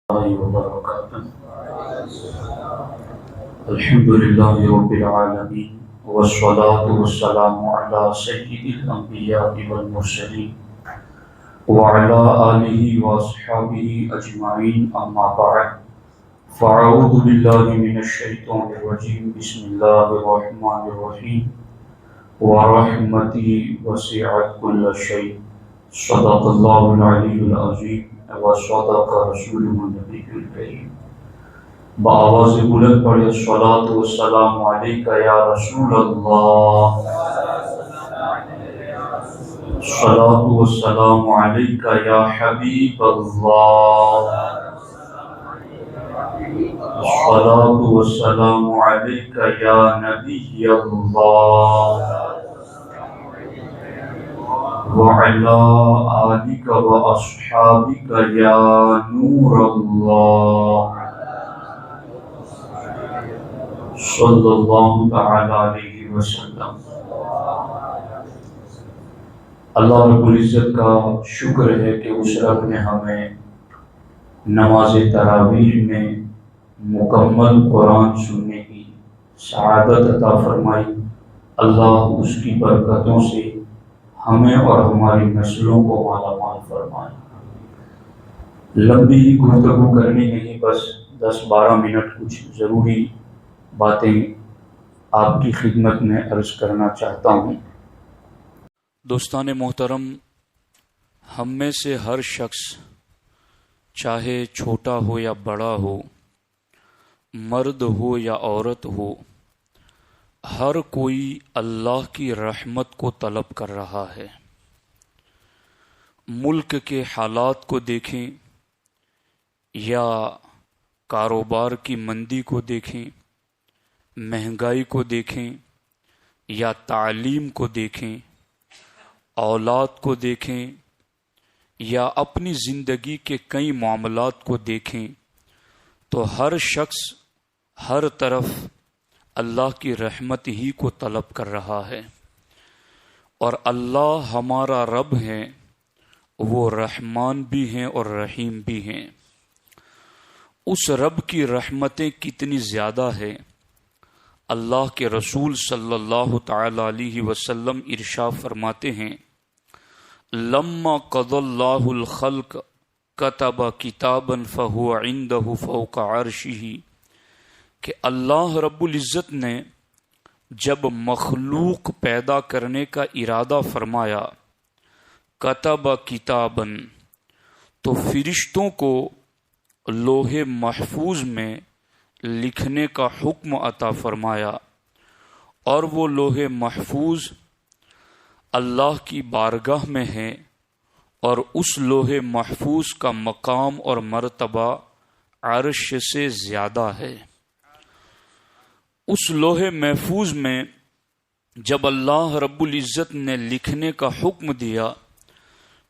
الله وبركاته. الحمد لله رب العالمين والصلاة والسلام على سيد الأنبياء والمرسلين وعلى آله وأصحابه أجمعين، أما بعد، فأعوذ بالله من الشيطان الرجيم. بسم الله الرحمن الرحيم. ورحمتي وسعت كل شيء. صدق الله العلي العظيم وصدق رسوله النبي الكريم. بآواز بلند پڑھے الصلاۃ والسلام علیک یا رسول اللہ، الصلاۃ والسلام علیک یا حبیب اللہ، الصلاۃ والسلام علیک یا نبی اللہ، وعلی آلک واصحابک یا نور اللہ، صلی اللہ تعالی علیہ وسلم۔ اللہ رب العزت کا شکر ہے کہ اس رب نے ہمیں نماز تراویح میں مکمل قرآن سننے کی سعادت عطا فرمائی۔ اللہ اس کی برکتوں سے ہمیں اور ہماری نسلوں کو مالا مال فرمائے۔ لمبی گفتگو کرنی نہیں، بس 10-12 منٹ کچھ ضروری باتیں آپ کی خدمت میں عرض کرنا چاہتا ہوں۔ دوستان محترم، ہم میں سے ہر شخص چاہے چھوٹا ہو یا بڑا ہو، مرد ہو یا عورت ہو، ہر کوئی اللہ کی رحمت کو طلب کر رہا ہے۔ ملک کے حالات کو دیکھیں یا کاروبار کی مندی کو دیکھیں، مہنگائی کو دیکھیں یا تعلیم کو دیکھیں، اولاد کو دیکھیں یا اپنی زندگی کے کئی معاملات کو دیکھیں، تو ہر شخص ہر طرف اللہ کی رحمت ہی کو طلب کر رہا ہے۔ اور اللہ ہمارا رب ہے، وہ رحمان بھی ہیں اور رحیم بھی ہیں۔ اس رب کی رحمتیں کتنی زیادہ ہے، اللہ کے رسول صلی اللہ تعالی علیہ وسلم ارشاد فرماتے ہیں، لما قضى اللہ الخلق كتب کتابا فهو عنده فوق عرشه، کہ اللہ رب العزت نے جب مخلوق پیدا کرنے کا ارادہ فرمایا، کتب کتابا، تو فرشتوں کو لوح محفوظ میں لکھنے کا حکم عطا فرمایا، اور وہ لوح محفوظ اللہ کی بارگاہ میں ہے، اور اس لوح محفوظ کا مقام اور مرتبہ عرش سے زیادہ ہے۔ اس لوح محفوظ میں جب اللہ رب العزت نے لکھنے کا حکم دیا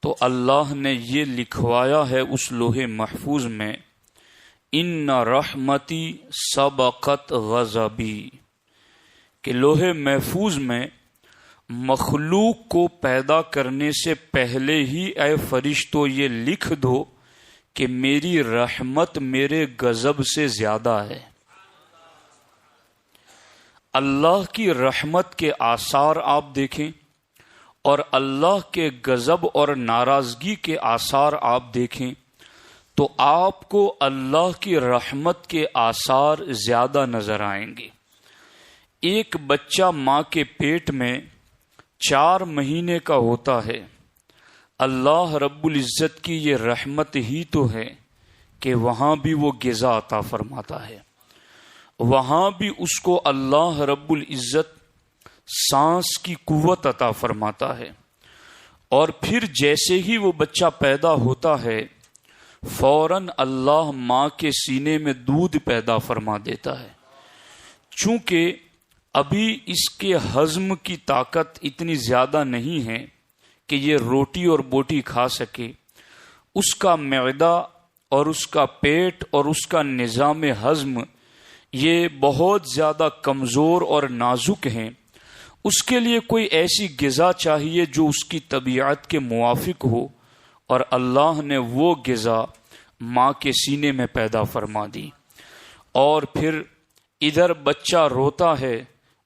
تو اللہ نے یہ لکھوایا ہے اس لوح محفوظ میں، ان رحمتی سبقت غضبی، کہ لوح محفوظ میں مخلوق کو پیدا کرنے سے پہلے ہی اے فرشتو یہ لکھ دو کہ میری رحمت میرے غضب سے زیادہ ہے۔ اللہ کی رحمت کے آثار آپ دیکھیں اور اللہ کے غضب اور ناراضگی کے آثار آپ دیکھیں تو آپ کو اللہ کی رحمت کے آثار زیادہ نظر آئیں گے۔ ایک بچہ ماں کے پیٹ میں 4 مہینے کا ہوتا ہے، اللہ رب العزت کی یہ رحمت ہی تو ہے کہ وہاں بھی وہ غذا عطا فرماتا ہے، وہاں بھی اس کو اللہ رب العزت سانس کی قوت عطا فرماتا ہے، اور پھر جیسے ہی وہ بچہ پیدا ہوتا ہے فوراً اللہ ماں کے سینے میں دودھ پیدا فرما دیتا ہے۔ چونکہ ابھی اس کے ہضم کی طاقت اتنی زیادہ نہیں ہے کہ یہ روٹی اور بوٹی کھا سکے، اس کا معدہ اور اس کا پیٹ اور اس کا نظام ہضم یہ بہت زیادہ کمزور اور نازک ہیں۔ اس کے لیے کوئی ایسی غذا چاہیے جو اس کی طبیعت کے موافق ہو، اور اللہ نے وہ غذا ماں کے سینے میں پیدا فرما دی، اور پھر ادھر بچہ روتا ہے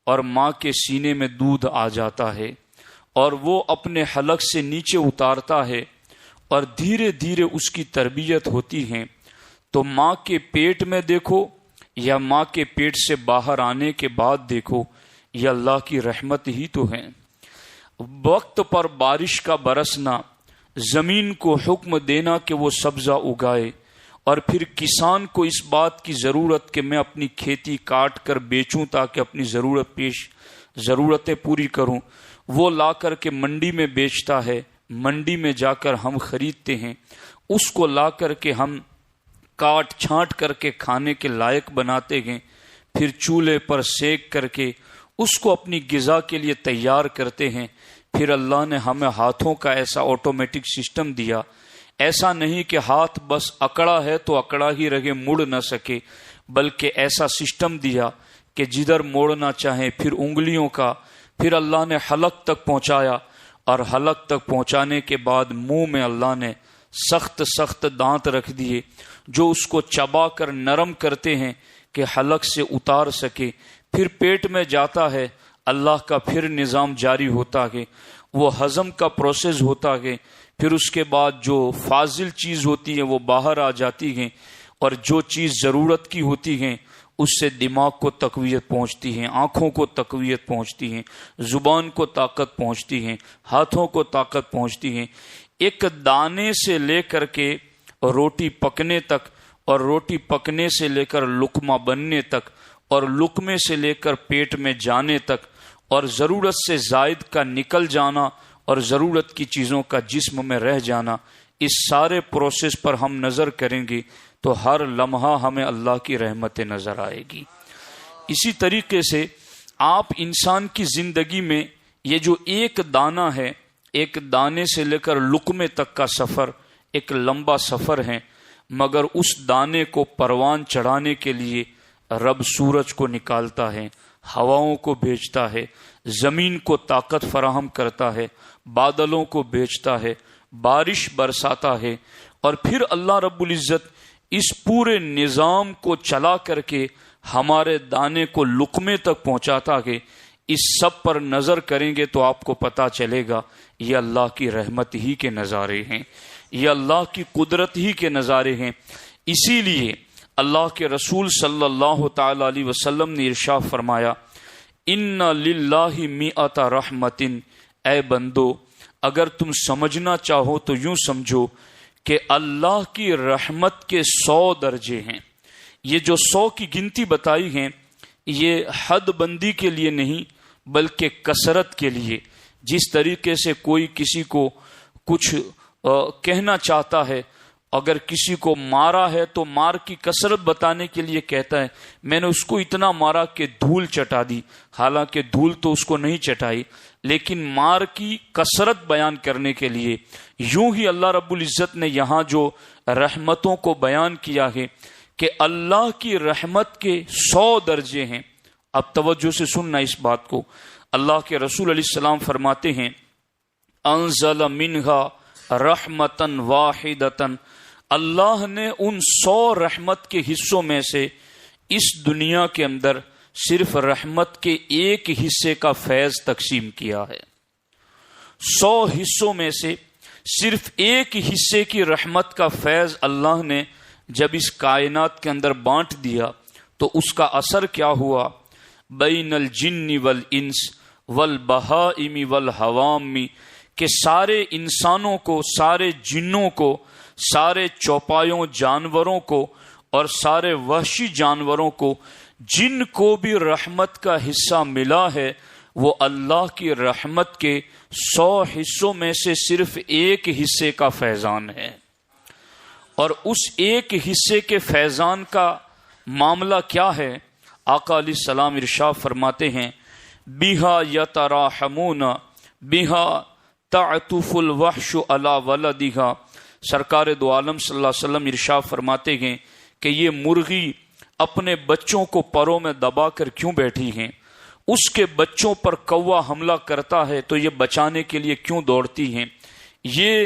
اور ماں کے سینے میں دودھ آ جاتا ہے، اور وہ اپنے حلق سے نیچے اتارتا ہے، اور دھیرے دھیرے اس کی تربیت ہوتی ہے۔ تو ماں کے پیٹ میں دیکھو یا ماں کے پیٹ سے باہر آنے کے بعد دیکھو، یہ اللہ کی رحمت ہی تو ہے۔ وقت پر بارش کا برسنا، زمین کو حکم دینا کہ وہ سبزہ اگائے، اور پھر کسان کو اس بات کی ضرورت کہ میں اپنی کھیتی کاٹ کر بیچوں تاکہ اپنی ضرورتیں پوری کروں، وہ لا کر کے منڈی میں بیچتا ہے، منڈی میں جا کر ہم خریدتے ہیں، اس کو لا کر کے ہم کاٹ چھانٹ کر کے کھانے کے لائق بناتے ہیں، پھر چولہے پر سیک کر کے اس کو اپنی غذا کے لیے تیار کرتے ہیں۔ پھر اللہ نے ہمیں ہاتھوں کا ایسا آٹومیٹک سسٹم دیا، ایسا نہیں کہ ہاتھ بس اکڑا ہے تو اکڑا ہی رہے، مڑ نہ سکے، بلکہ ایسا سسٹم دیا کہ جدھر موڑنا چاہیں پھر انگلیوں کا، پھر اللہ نے حلق تک پہنچایا، اور حلق تک پہنچانے کے بعد منہ میں اللہ نے سخت سخت دانت رکھ دیے جو اس کو چبا کر نرم کرتے ہیں کہ حلق سے اتار سکے۔ پھر پیٹ میں جاتا ہے، اللہ کا پھر نظام جاری ہوتا ہے، وہ ہضم کا پروسیس ہوتا ہے، پھر اس کے بعد جو فاضل چیز ہوتی ہے وہ باہر آ جاتی ہے، اور جو چیز ضرورت کی ہوتی ہے اس سے دماغ کو تقویت پہنچتی ہے، آنکھوں کو تقویت پہنچتی ہے، زبان کو طاقت پہنچتی ہے، ہاتھوں کو طاقت پہنچتی ہے۔ ایک دانے سے لے کر کے روٹی پکنے تک، اور روٹی پکنے سے لے کر لقمہ بننے تک، اور لقمے سے لے کر پیٹ میں جانے تک، اور ضرورت سے زائد کا نکل جانا اور ضرورت کی چیزوں کا جسم میں رہ جانا، اس سارے پروسیس پر ہم نظر کریں گے تو ہر لمحہ ہمیں اللہ کی رحمت نظر آئے گی۔ اسی طریقے سے آپ انسان کی زندگی میں یہ جو ایک دانہ ہے، ایک دانے سے لے کر لقمے تک کا سفر ایک لمبا سفر ہے، مگر اس دانے کو پروان چڑھانے کے لیے رب سورج کو نکالتا ہے، ہواؤں کو بھیجتا ہے، زمین کو طاقت فراہم کرتا ہے، بادلوں کو بھیجتا ہے، بارش برساتا ہے، اور پھر اللہ رب العزت اس پورے نظام کو چلا کر کے ہمارے دانے کو لقمے تک پہنچاتا ہے۔ اس سب پر نظر کریں گے تو آپ کو پتہ چلے گا یہ اللہ کی رحمت ہی کے نظارے ہیں، یہ اللہ کی قدرت ہی کے نظارے ہیں۔ اسی لیے اللہ کے رسول صلی اللہ تعالی علیہ وسلم نے ارشاد فرمایا، ان للہ مئۃ رحمت، اے بندو اگر تم سمجھنا چاہو تو یوں سمجھو کہ اللہ کی رحمت کے 100 درجے ہیں۔ یہ جو 100 کی گنتی بتائی ہیں یہ حد بندی کے لیے نہیں بلکہ کثرت کے لیے۔ جس طریقے سے کوئی کسی کو کچھ کہنا چاہتا ہے، اگر کسی کو مارا ہے تو مار کی کثرت بتانے کے لیے کہتا ہے میں نے اس کو اتنا مارا کہ دھول چٹا دی، حالانکہ دھول تو اس کو نہیں چٹائی، لیکن مار کی کثرت بیان کرنے کے لیے۔ یوں ہی اللہ رب العزت نے یہاں جو رحمتوں کو بیان کیا ہے کہ اللہ کی رحمت کے 100 درجے ہیں۔ اب توجہ سے سننا اس بات کو، اللہ کے رسول علیہ السلام فرماتے ہیں انزل منہا رحمتن واحدتن، اللہ نے ان 100 رحمت کے حصوں میں سے اس دنیا کے اندر صرف رحمت کے ایک حصے کا فیض تقسیم کیا ہے۔ 100 حصوں میں سے صرف ایک حصے کی رحمت کا فیض اللہ نے جب اس کائنات کے اندر بانٹ دیا تو اس کا اثر کیا ہوا؟ بین الجن والانس والبہائم والحوام، کہ سارے انسانوں کو، سارے جنوں کو، سارے چوپایوں جانوروں کو اور سارے وحشی جانوروں کو، جن کو بھی رحمت کا حصہ ملا ہے وہ اللہ کی رحمت کے 100 حصوں میں سے صرف ایک حصے کا فیضان ہے۔ اور اس ایک حصے کے فیضان کا معاملہ کیا ہے؟ آقا علیہ السلام ارشاد فرماتے ہیں بہا یتراحمون بہا تعطف الوحش علی ولدہا، سرکار دو عالم صلی اللہ علیہ وسلم ارشاد فرماتے ہیں کہ یہ مرغی اپنے بچوں کو پروں میں دبا کر کیوں بیٹھی ہیں؟ اس کے بچوں پر کوا حملہ کرتا ہے تو یہ بچانے کے لیے کیوں دوڑتی ہیں؟ یہ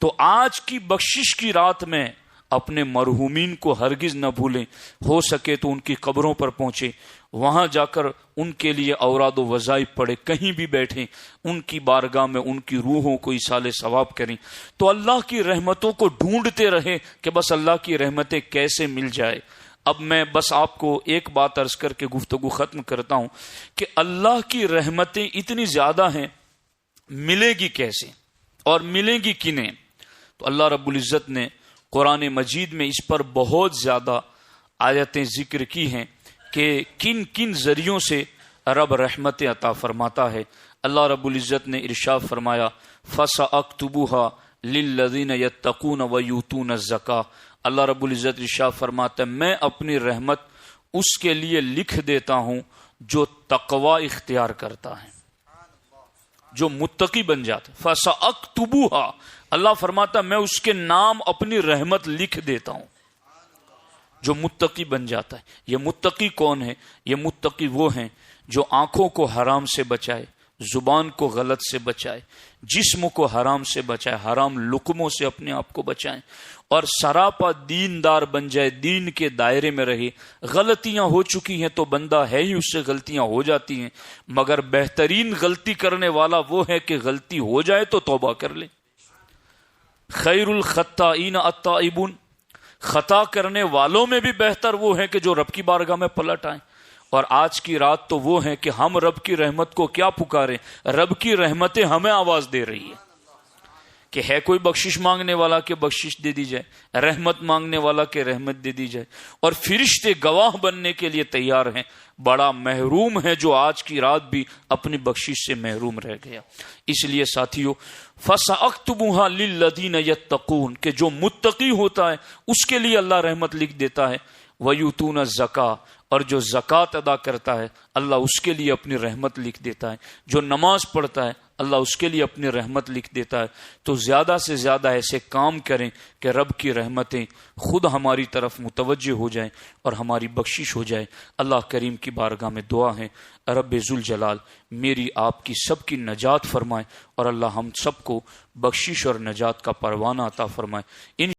تو آج کی بخشش کی رات میں اپنے مرحومین کو ہرگز نہ بھولیں، ہو سکے تو ان کی قبروں پر پہنچے، وہاں جا کر ان کے لیے اوراد و وظائف پڑھے، کہیں بھی بیٹھیں ان کی بارگاہ میں ان کی روحوں کو ایصال ثواب کریں، تو اللہ کی رحمتوں کو ڈھونڈتے رہے کہ بس اللہ کی رحمتیں کیسے مل جائے۔ اب میں بس آپ کو ایک بات عرض کر کے گفتگو ختم کرتا ہوں کہ اللہ کی رحمتیں اتنی زیادہ ہیں، ملے گی کیسے اور ملیں گی کنہیں؟ تو اللہ رب العزت نے قرآن مجید میں اس پر بہت زیادہ آیتیں ذکر کی ہیں کہ کن کن ذریعوں سے رب رحمت عطا فرماتا ہے۔ اللہ رب العزت نے ارشاد فرمایا فَسَأَكْتُبُهَا لِلَّذِينَ يَتَّقُونَ وَيُؤْتُونَ الزَّكَاةَ۔ اللہ رب العزت ارشاد فرماتا ہے میں اپنی رحمت اس کے لیے لکھ دیتا ہوں جو تقوی اختیار کرتا ہے، جو متقی بن جاتا ہے۔ فَسَأَكْتُبُهَا، اللہ فرماتا میں اس کے نام اپنی رحمت لکھ دیتا ہوں جو متقی بن جاتا ہے۔ یہ متقی کون ہے؟ یہ متقی وہ ہیں جو آنکھوں کو حرام سے بچائے، زبان کو غلط سے بچائے، جسم کو حرام سے بچائے، حرام لقموں سے اپنے آپ کو بچائیں، اور سراپا دیندار بن جائے، دین کے دائرے میں رہے۔ غلطیاں ہو چکی ہیں تو بندہ ہے ہی، اس سے غلطیاں ہو جاتی ہیں، مگر بہترین غلطی کرنے والا وہ ہے کہ غلطی ہو جائے تو توبہ کر لے۔ خیر الخطائین التائبون، خطا کرنے والوں میں بھی بہتر وہ ہے کہ جو رب کی بارگاہ میں پلٹ آئیں۔ اور آج کی رات تو وہ ہے کہ ہم رب کی رحمت کو کیا پکاریں، رب کی رحمتیں ہمیں آواز دے رہی ہے کہ ہے کوئی بخشش مانگنے والا کہ بخشش دے دی جائے، رحمت مانگنے والا کہ رحمت دے دی جائے، اور فرشتے گواہ بننے کے لیے تیار ہیں۔ بڑا محروم ہے جو آج کی رات بھی اپنی بخشش سے محروم رہ گیا۔ اس لیے ساتھیو فَسَأَكْتُبُهَا لِلَّذِينَ يَتَّقُونَ کہ جو متقی ہوتا ہے اس کے لیے اللہ رحمت لکھ دیتا ہے، وَيُؤْتُونَ الزَّكَاةَ اور جو زکوٰۃ ادا کرتا ہے اللہ اس کے لیے اپنی رحمت لکھ دیتا ہے، جو نماز پڑھتا ہے اللہ اس کے لیے اپنی رحمت لکھ دیتا ہے۔ تو زیادہ سے زیادہ ایسے کام کریں کہ رب کی رحمتیں خود ہماری طرف متوجہ ہو جائیں اور ہماری بخشش ہو جائے۔ اللہ کریم کی بارگاہ میں دعا ہے رب ذوالجلال میری آپ کی سب کی نجات فرمائے، اور اللہ ہم سب کو بخشش اور نجات کا پروانہ عطا فرمائے۔